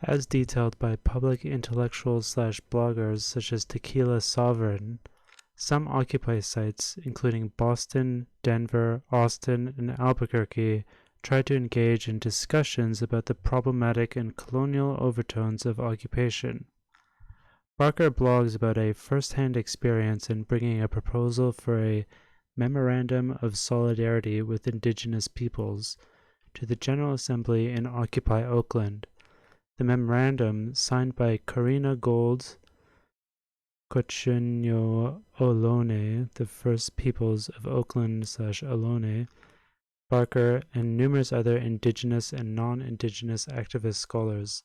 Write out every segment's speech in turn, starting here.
as detailed by public intellectuals/bloggers such as Tequila Sovereign. Some Occupy sites, including Boston, Denver, Austin, and Albuquerque, try to engage in discussions about the problematic and colonial overtones of occupation. Barker blogs about a first-hand experience in bringing a proposal for a Memorandum of Solidarity with Indigenous Peoples to the General Assembly in Occupy Oakland. The memorandum, signed by Karina Gold, Cochenyo Olone, the First Peoples of Oakland/Ohlone, Barker, and numerous other indigenous and non-indigenous activist scholars,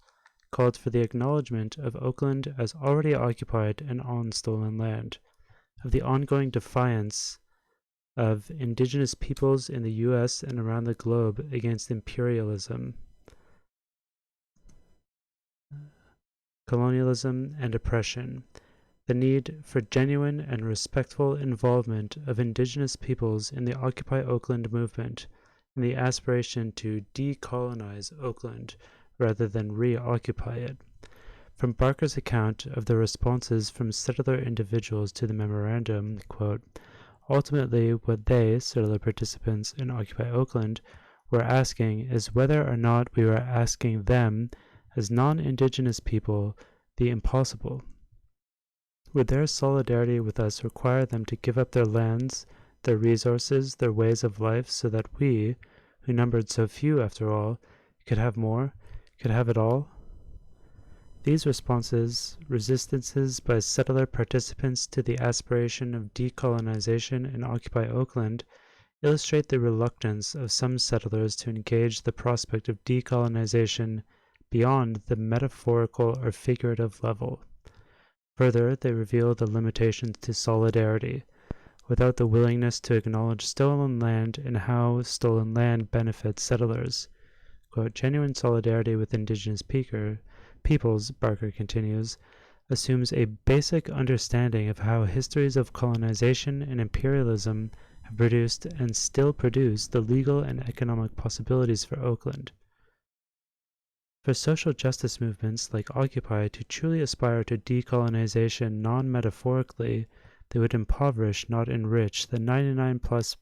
called for the acknowledgement of Oakland as already occupied and on stolen land, of the ongoing defiance of indigenous peoples in the U.S. and around the globe against imperialism, colonialism, and oppression, the need for genuine and respectful involvement of indigenous peoples in the Occupy Oakland movement, and the aspiration to decolonize Oakland rather than reoccupy it. From Barker's account of the responses from settler individuals to the memorandum, quote, ultimately what they, settler participants in Occupy Oakland, were asking is whether or not we were asking them, as non-indigenous people, the impossible. Would their solidarity with us require them to give up their lands, their resources, their ways of life, so that we, who numbered so few after all, could have more, could have it all? These responses, resistances by settler participants to the aspiration of decolonization in Occupy Oakland, illustrate the reluctance of some settlers to engage the prospect of decolonization beyond the metaphorical or figurative level. Further, they reveal the limitations to solidarity, without the willingness to acknowledge stolen land and how stolen land benefits settlers. Quote, genuine solidarity with indigenous peoples, Barker continues, assumes a basic understanding of how histories of colonization and imperialism have produced and still produce the legal and economic possibilities for Oakland. For social justice movements like Occupy to truly aspire to decolonization non-metaphorically, they would impoverish, not enrich, the 99%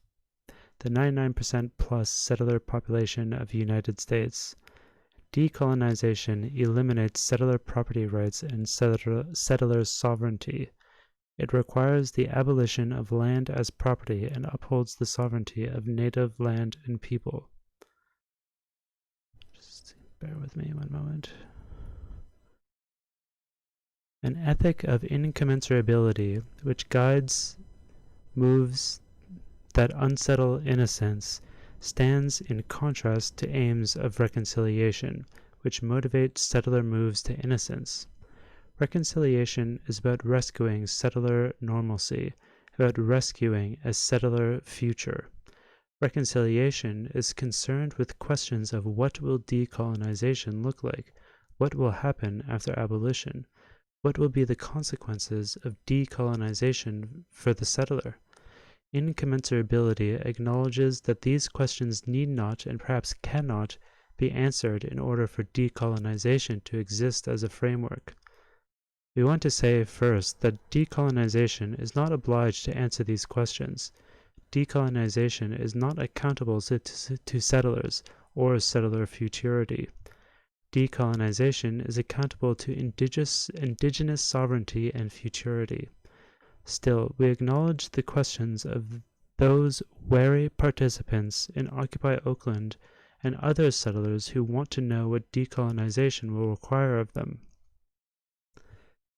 plus settler population of the United States. Decolonization eliminates settler property rights and settler sovereignty. It requires the abolition of land as property and upholds the sovereignty of native land and people. Just bear with me one moment. An ethic of incommensurability which guides moves that unsettle innocence stands in contrast to aims of reconciliation, which motivate settler moves to innocence. Reconciliation is about rescuing settler normalcy, about rescuing a settler future. Reconciliation is concerned with questions of what will decolonization look like, what will happen after abolition, what will be the consequences of decolonization for the settler. Incommensurability acknowledges that these questions need not and perhaps cannot be answered in order for decolonization to exist as a framework. We want to say first that decolonization is not obliged to answer these questions. Decolonization is not accountable to settlers or settler futurity. Decolonization is accountable to indigenous sovereignty and futurity. Still, we acknowledge the questions of those wary participants in Occupy Oakland and other settlers who want to know what decolonization will require of them.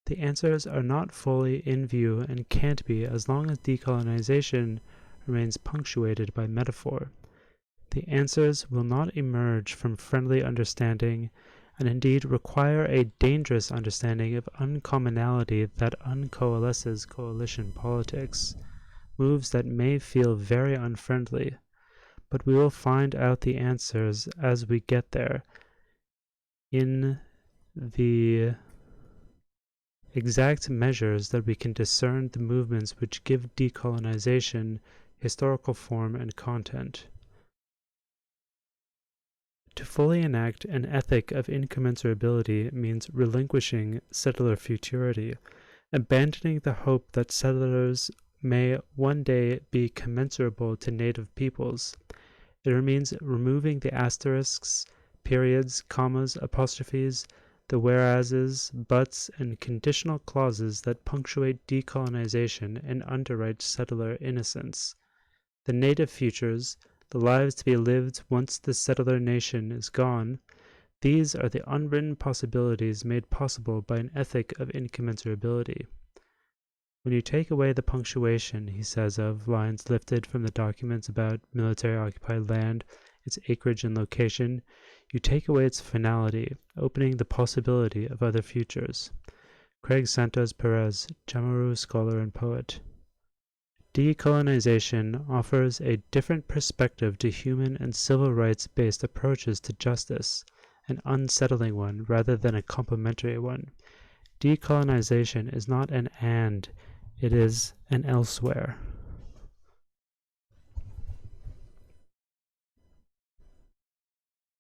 The answers are not fully in view and can't be as long as decolonization remains punctuated by metaphor. The answers will not emerge from friendly understanding and indeed require a dangerous understanding of uncommonality that uncoalesces coalition politics, moves that may feel very unfriendly, but we will find out the answers as we get there in the exact measures that we can discern the movements which give decolonization historical form and content. To fully enact an ethic of incommensurability means relinquishing settler futurity, abandoning the hope that settlers may one day be commensurable to native peoples. It means removing the asterisks, periods, commas, apostrophes, the whereases, buts, and conditional clauses that punctuate decolonization and underwrite settler innocence. The native futures, the lives to be lived once the settler nation is gone, these are the unwritten possibilities made possible by an ethic of incommensurability. When you take away the punctuation, he says, of lines lifted from the documents about military occupied land, its acreage and location, you take away its finality, opening the possibility of other futures. Craig Santos Perez, Jamaru scholar and poet. Decolonization offers a different perspective to human and civil rights-based approaches to justice, an unsettling one rather than a complementary one. Decolonization is not an and, it is an elsewhere.